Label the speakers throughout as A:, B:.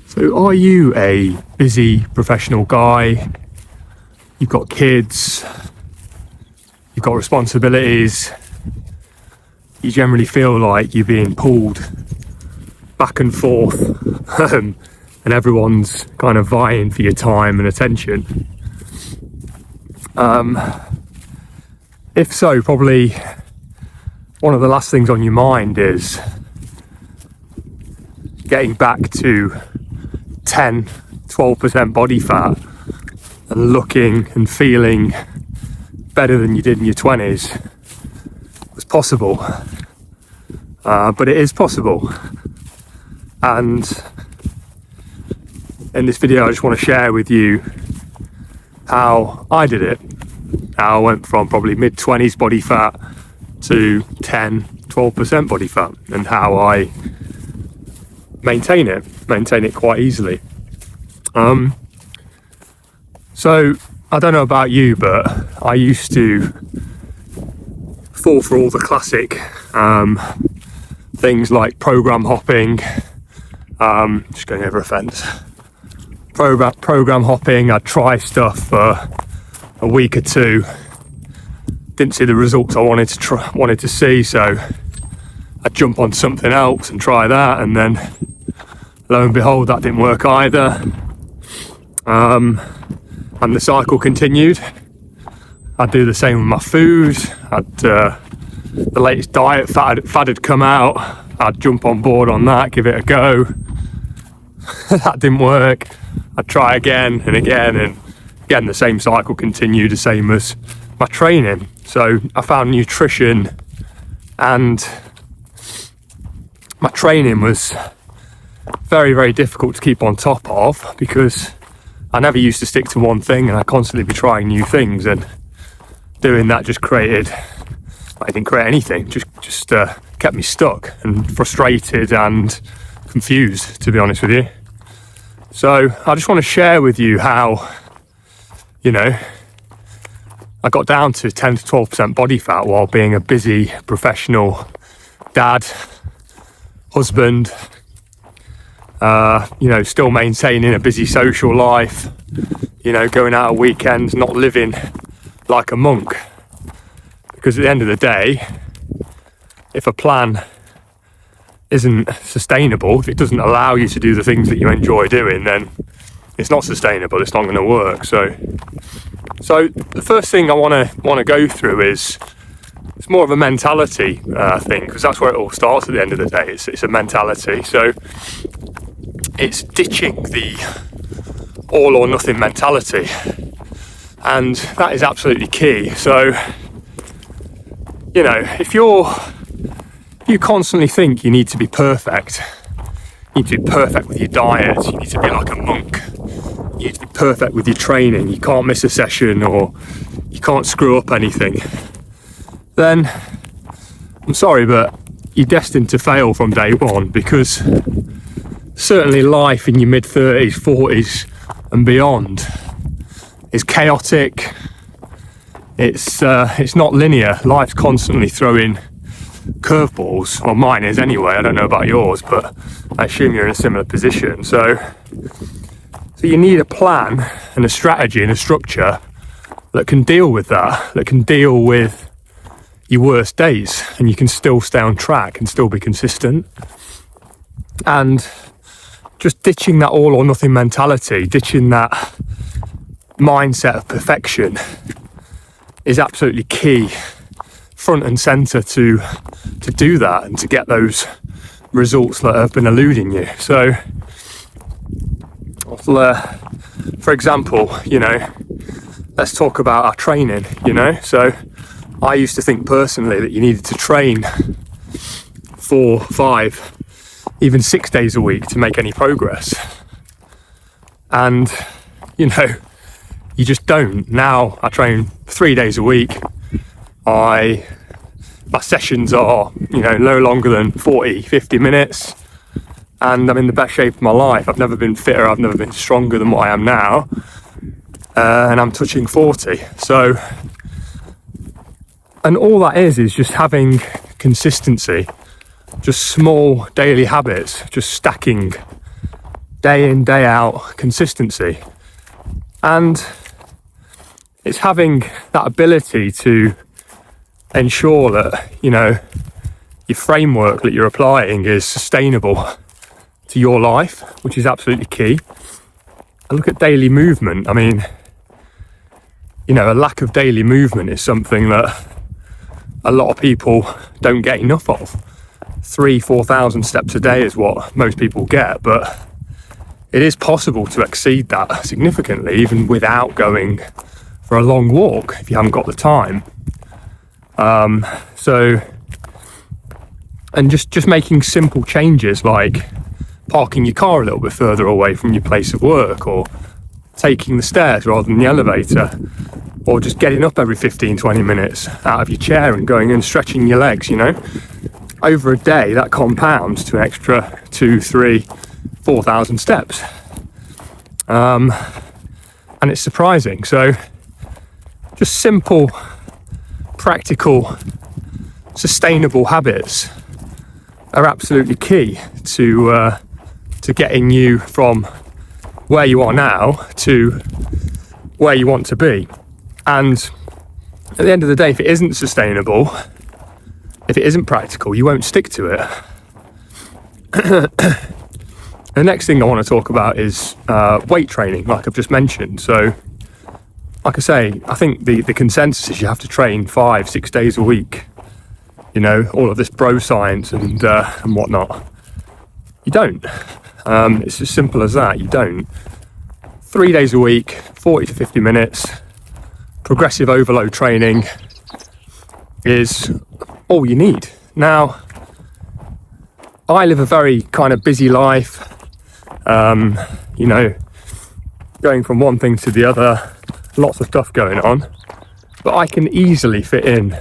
A: So are you a busy professional guy? You've got kids, you've got responsibilities, you generally feel like you're being pulled back and forth and everyone's kind of vying for your time and attention. If so, probably one of the last things on your mind is getting back to 10-12% body fat and looking and feeling better than you did in your 20s was possible. But it is possible. And in this video I just want to share with you how I did it. How I went from probably mid-20s body fat to 10-12% body fat, and how I maintain it quite easily. So I don't know about you, but I used to fall for all the classic things like program hopping, just going over a fence, program hopping. I'd try stuff for a week or two, didn't see the results I wanted to see, so I'd jump on something else and try that, and then lo and behold, that didn't work either. And the cycle continued. I'd do the same with my food. The latest diet fad had come out. I'd jump on board on that, give it a go. That didn't work. I'd try again and again, and again the same cycle continued, the same as my training. So I found nutrition and my training was very, very difficult to keep on top of, because I never used to stick to one thing, and I constantly be trying new things, and doing that just created, I didn't create anything, just kept me stuck and frustrated and confused, to be honest with you. So I just want to share with you how, I got down to 10-12% body fat while being a busy professional dad, husband, still maintaining a busy social life, going out on weekends, not living like a monk. Because at the end of the day, if a plan isn't sustainable, if it doesn't allow you to do the things that you enjoy doing, then it's not sustainable, it's not going to work. So the first thing I want to go through is, it's more of a mentality thing, because that's where it all starts at the end of the day. It's a mentality. So it's ditching the all or nothing mentality, and that is absolutely key. So if you constantly think you need to be perfect, you need to be perfect with your diet, you need to be like a monk, you need to be perfect with your training, you can't miss a session or you can't screw up anything, then I'm sorry, but you're destined to fail from day one. Because certainly life in your mid-30s, 40s and beyond is chaotic. It's not linear. Life's constantly throwing curveballs. Well, mine is anyway. I don't know about yours, but I assume you're in a similar position. So you need a plan and a strategy and a structure that can deal with that can deal with your worst days, and you can still stay on track and still be consistent. And just ditching that all or nothing mentality, ditching that mindset of perfection is absolutely key, front and center to do that and to get those results that have been eluding you. So for example, let's talk about our training. So I used to think personally that you needed to train 4, 5, even 6 days a week to make any progress. And, you just don't. Now I train 3 days a week. My sessions are, no longer than 40, 50 minutes. And I'm in the best shape of my life. I've never been fitter, I've never been stronger than what I am now. And I'm touching 40. So, and all that is just having consistency, just small daily habits, just stacking day in, day out consistency. And it's having that ability to ensure that, your framework that you're applying is sustainable to your life, which is absolutely key. I look at daily movement. I mean, a lack of daily movement is something that a lot of people don't get enough of. 3,000-4,000 steps a day is what most people get, but it is possible to exceed that significantly, even without going for a long walk if you haven't got the time. And just making simple changes like parking your car a little bit further away from your place of work, or taking the stairs rather than the elevator, or just getting up every 15-20 minutes out of your chair and going and stretching your legs. Over a day that compounds to an extra 2,000-4,000 steps, and it's surprising. So just simple, practical, sustainable habits are absolutely key to getting you from where you are now to where you want to be. And at the end of the day, if it isn't sustainable, if it isn't practical, you won't stick to it. The next thing I want to talk about is weight training, like I've just mentioned. So, like I say, I think the consensus is you have to train 5-6 days a week. All of this bro science and whatnot. You don't. It's as simple as that. You don't. 3 days a week, 40 to 50 minutes, progressive overload training is all you need. Now, I live a very kind of busy life, going from one thing to the other, lots of stuff going on, but I can easily fit in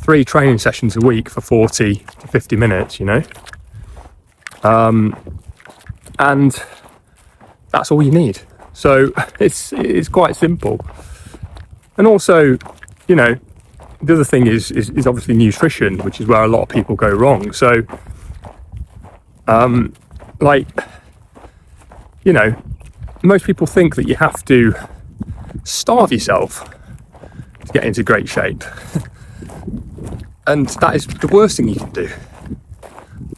A: 3 training sessions a week for 40 to 50 minutes, and that's all you need. So it's quite simple. And also, the other thing is obviously nutrition, which is where a lot of people go wrong. So, most people think that you have to starve yourself to get into great shape. And that is the worst thing you can do.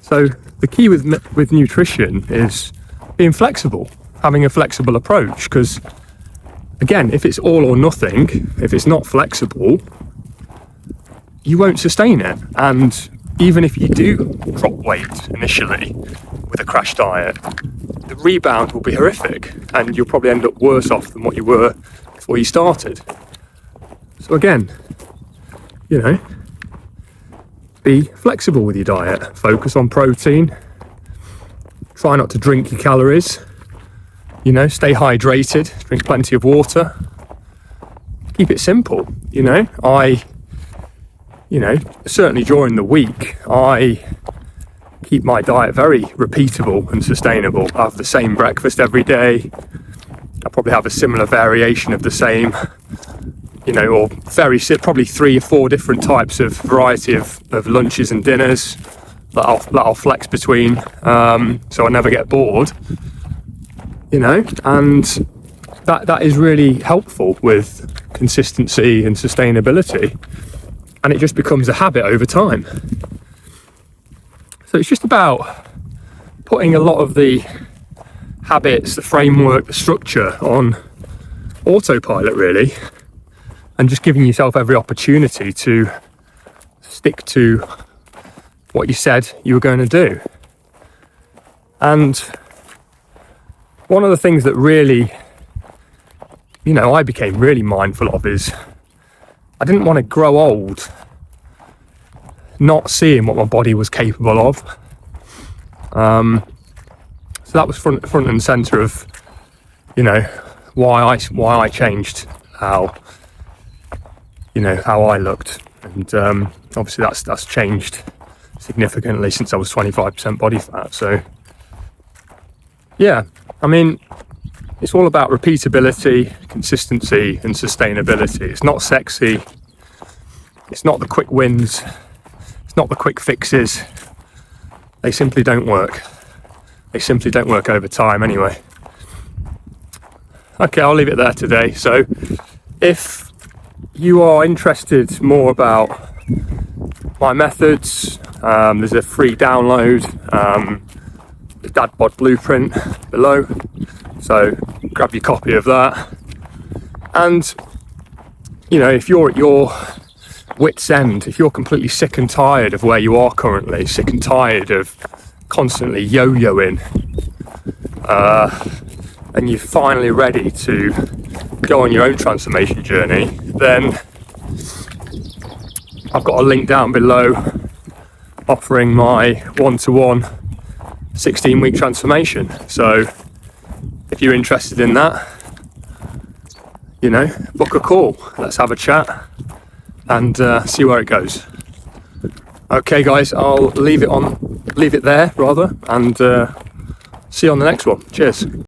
A: So the key with nutrition is being flexible, having a flexible approach, because again, if it's all or nothing, if it's not flexible, you won't sustain it. And even if you do drop weight initially with a crash diet, the rebound will be horrific and you'll probably end up worse off than what you were before you started. So again, be flexible with your diet, focus on protein, try not to drink your calories, stay hydrated, drink plenty of water, keep it simple. Certainly during the week, I keep my diet very repeatable and sustainable. I have the same breakfast every day. I probably have a similar variation of the same, or probably 3 or 4 different types of variety of lunches and dinners that I'll flex between, so I never get bored, and that is really helpful with consistency and sustainability, and it just becomes a habit over time. So it's just about putting a lot of the habits, the framework, the structure on autopilot, really, and just giving yourself every opportunity to stick to what you said you were going to do. And one of the things that really, I became really mindful of is I didn't want to grow old not seeing what my body was capable of. So that was front and center of, why I changed how I looked, and obviously that's changed significantly since I was 25% body fat. So yeah, it's all about repeatability, consistency, and sustainability. It's not sexy. It's not the quick wins. It's not the quick fixes. They simply don't work. They simply don't work over time anyway. Okay, I'll leave it there today. So if you are interested more about my methods, there's a free download, the Dad Bod Blueprint below. So grab your copy of that. And, you know, if you're at your wit's end, if you're completely sick and tired of where you are currently, sick and tired of constantly yo-yoing, and you're finally ready to go on your own transformation journey, then I've got a link down below offering my one-to-one 16-week transformation. So if you're interested in that, you know, book a call, let's have a chat and see where it goes. Okay guys, I'll leave it there rather, and see you on the next one. Cheers.